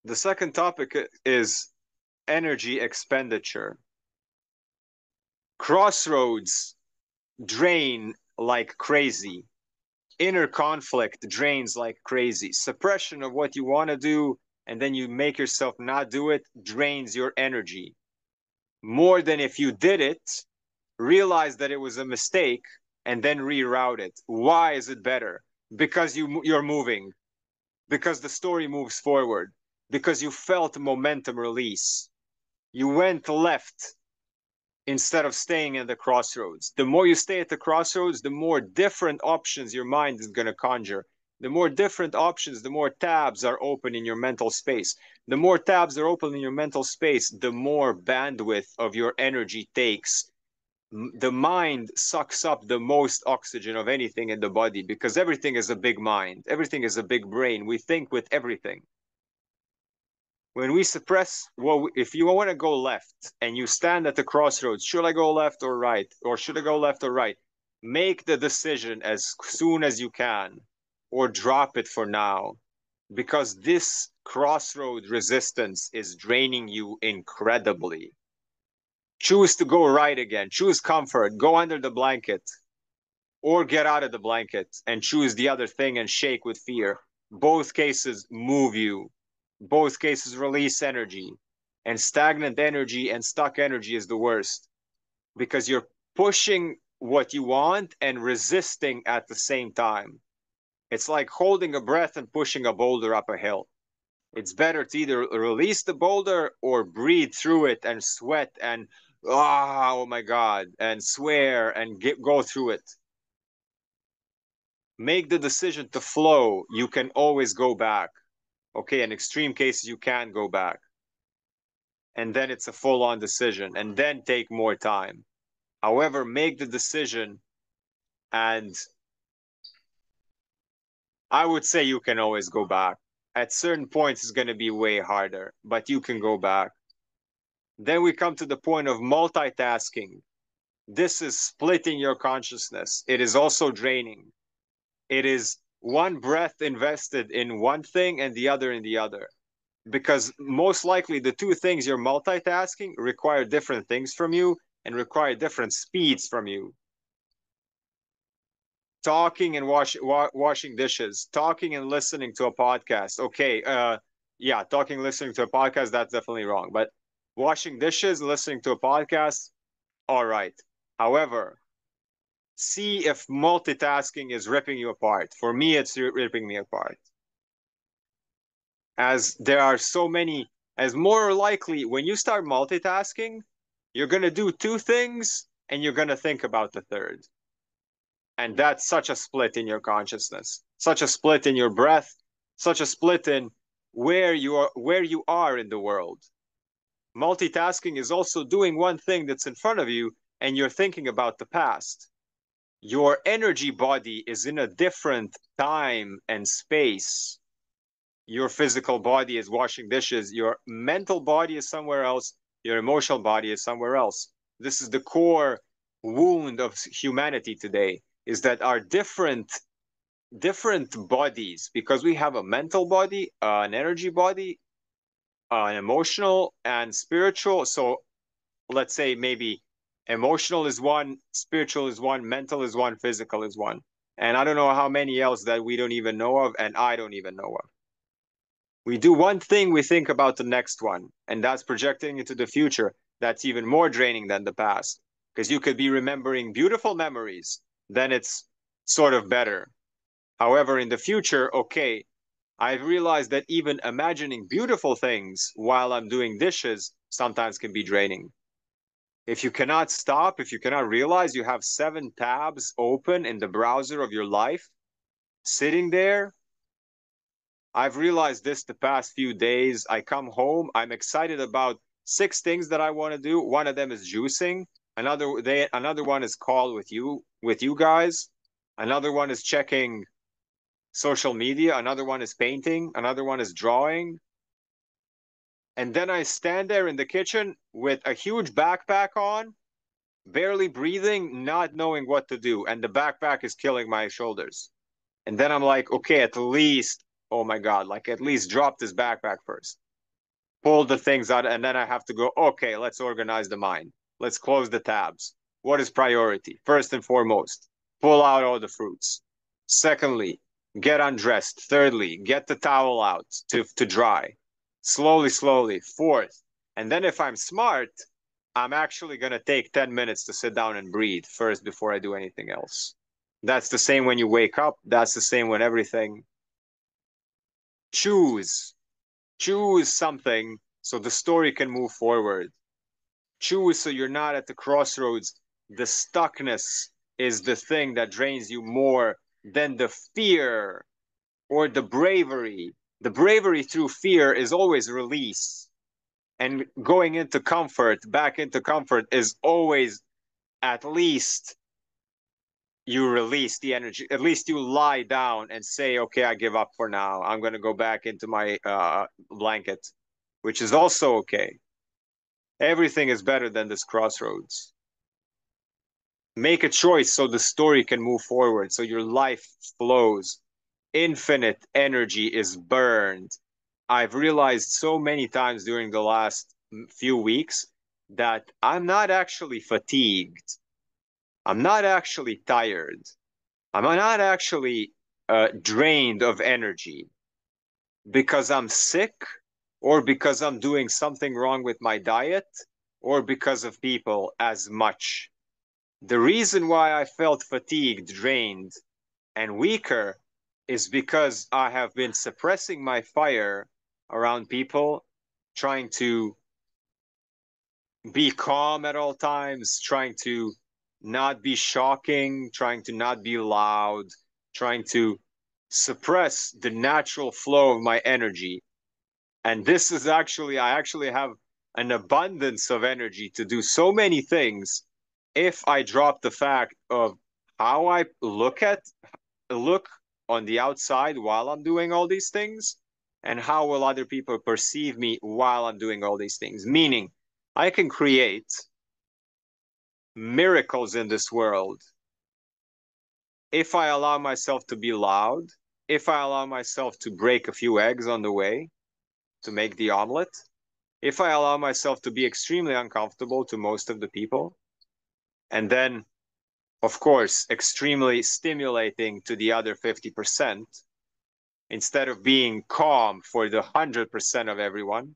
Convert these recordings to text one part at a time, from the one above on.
The second topic is energy expenditure. Crossroads drain like crazy. Inner conflict drains like crazy. Suppression of what you want to do and then you make yourself not do it drains your energy. More than if you did it, realize that it was a mistake, and then reroute it. Why is it better? Because you're moving, because the story moves forward, because you felt momentum release. You went left instead of staying in the crossroads. The more you stay at the crossroads, the more different options your mind is going to conjure. The more different options, the more tabs are open in your mental space. The more tabs are open in your mental space, the more bandwidth of your energy takes. The mind sucks up the most oxygen of anything in the body because everything is a big mind. Everything is a big brain. We think with everything. When we suppress, well, if you want to go left and you stand at the crossroads, should I go left or right? Or should I go left or right? Make the decision as soon as you can or drop it for now because this crossroad resistance is draining you incredibly. Choose to go right again. Choose comfort. Go under the blanket or get out of the blanket and choose the other thing and shake with fear. Both cases move you. Both cases release energy. And stagnant energy and stuck energy is the worst because you're pushing what you want and resisting at the same time. It's like holding a breath and pushing a boulder up a hill. It's better to either release the boulder or breathe through it and sweat and oh my God, and swear and go through it. Make the decision to flow. You can always go back. Okay, in extreme cases, you can go back. And then it's a full-on decision, and then take more time. However, make the decision, and I would say you can always go back. At certain points, it's going to be way harder, but you can go back. Then we come to the point of multitasking. This is splitting your consciousness. It is also draining. It is one breath invested in one thing and the other in the other. Because most likely the two things you're multitasking require different things from you and require different speeds from you. Talking and washing dishes, talking and listening to a podcast. Okay, yeah, talking, listening to a podcast, that's definitely wrong. But washing dishes, listening to a podcast, all right. However, see if multitasking is ripping you apart. For me, it's ripping me apart. As there are so many, as more likely, when you start multitasking, you're going to do two things and you're going to think about the third. And that's such a split in your consciousness, such a split in your breath, such a split in where you are in the world. Multitasking is also doing one thing that's in front of you and you're thinking about the past. Your energy body is in a different time and space. Your physical body is washing dishes. Your mental body is somewhere else. Your emotional body is somewhere else. This is the core wound of humanity today, is that our different bodies, because we have a mental body, an energy body, an emotional and spiritual. So let's say maybe emotional is one, spiritual is one, mental is one, physical is one. And I don't know how many else that we don't even know of, and I don't even know of. We do one thing, we think about the next one, and that's projecting into the future. That's even more draining than the past, because you could be remembering beautiful memories, then it's sort of better. However, in the future, okay, I've realized that even imagining beautiful things while I'm doing dishes sometimes can be draining. If you cannot stop, if you cannot realize you have 7 tabs open in the browser of your life, sitting there, I've realized this the past few days. I come home, I'm excited about 6 things that I want to do. One of them is juicing. Another one is call with you guys. Another one is checking social media. Another one is painting. Another one is drawing. And then I stand there in the kitchen with a huge backpack on, barely breathing, not knowing what to do. And the backpack is killing my shoulders. And then I'm like, okay, at least, oh my God, like at least drop this backpack first. pull the things out, and then I have to go, okay, let's organize the mind. Let's close the tabs. What is priority? First and foremost, pull out all the fruits. Secondly, get undressed. Thirdly, get the towel out to dry. Slowly, slowly. Fourth, and then if I'm smart, I'm actually going to take 10 minutes to sit down and breathe first before I do anything else. That's the same when you wake up. That's the same when everything. Choose. Choose something so the story can move forward. Choose so you're not at the crossroads. The stuckness is the thing that drains you more than the fear or the bravery. The bravery through fear is always release. And going into comfort, back into comfort, is always at least you release the energy. At least you lie down and say, okay, I give up for now. I'm going to go back into my blanket, which is also okay. Everything is better than this crossroads. Make a choice so the story can move forward, so your life flows. Infinite energy is burned. I've realized so many times during the last few weeks that I'm not actually fatigued. I'm not actually tired. I'm not actually drained of energy because I'm sick or because I'm doing something wrong with my diet or because of people as much. The reason why I felt fatigued, drained, and weaker is because I have been suppressing my fire around people, trying to be calm at all times, trying to not be shocking, trying to not be loud, trying to suppress the natural flow of my energy. And this is actually, I actually have an abundance of energy to do so many things if I drop the fact of how I look on the outside while I'm doing all these things, and how will other people perceive me while I'm doing all these things. Meaning, I can create miracles in this world if I allow myself to be loud, if I allow myself to break a few eggs on the way to make the omelet, if I allow myself to be extremely uncomfortable to most of the people, and then, of course, extremely stimulating to the other 50%, instead of being calm for the 100% of everyone.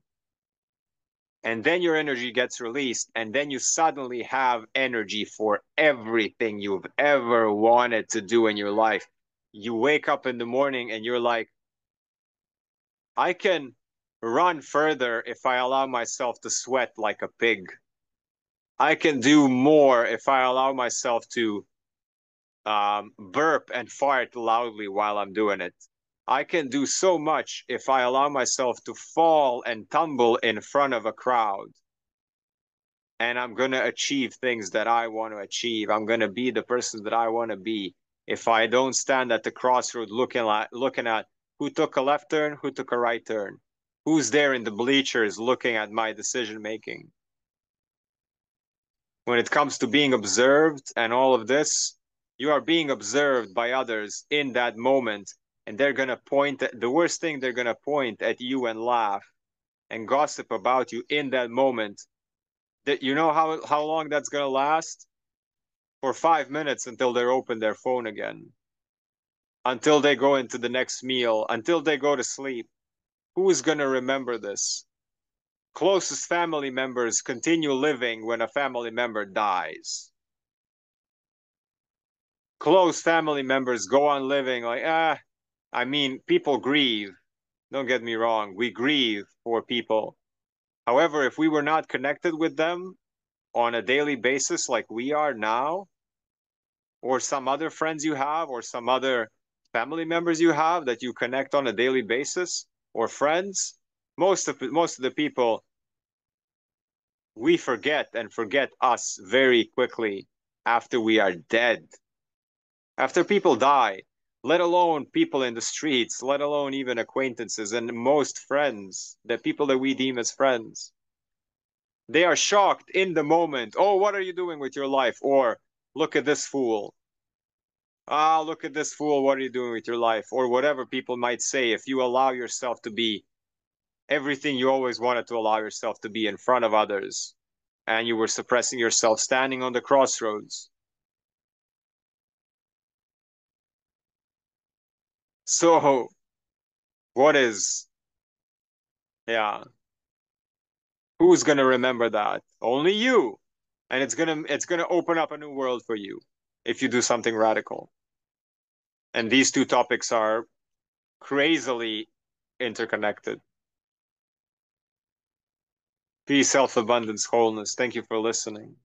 And then your energy gets released, and then you suddenly have energy for everything you've ever wanted to do in your life. You wake up in the morning and you're like, I can run further if I allow myself to sweat like a pig. I can do more if I allow myself to burp and fart loudly while I'm doing it. I can do so much if I allow myself to fall and tumble in front of a crowd. And I'm going to achieve things that I want to achieve. I'm going to be the person that I want to be. If I don't stand at the crossroad looking at who took a left turn, who took a right turn, who's there in the bleachers looking at my decision making. When it comes to being observed and all of this, you are being observed by others in that moment, and they're going to point at the worst thing, they're going to point at you and laugh and gossip about you in that moment. That you know how long that's going to last? For 5 minutes until they open their phone again, until they go into the next meal, until they go to sleep. Who is going to remember this? Closest family members continue living when a family member dies. Close family members go on living like, I mean, people grieve. Don't get me wrong. We grieve for people. However, if we were not connected with them on a daily basis like we are now, or some other friends you have, or some other family members you have that you connect on a daily basis, or friends, most of the people, we forget and forget us very quickly after we are dead. After people die, let alone people in the streets, let alone even acquaintances and most friends, the people that we deem as friends. They are shocked in the moment. Oh, what are you doing with your life? Or look at this fool. Ah, look at this fool. What are you doing with your life? Or whatever people might say if you allow yourself to be everything you always wanted to allow yourself to be in front of others, and you were suppressing yourself standing on the crossroads. So, what is, yeah, who's gonna remember that? Only you. And it's gonna open up a new world for you if you do something radical. And these two topics are crazily interconnected. Peace, self abundance, wholeness. Thank you for listening.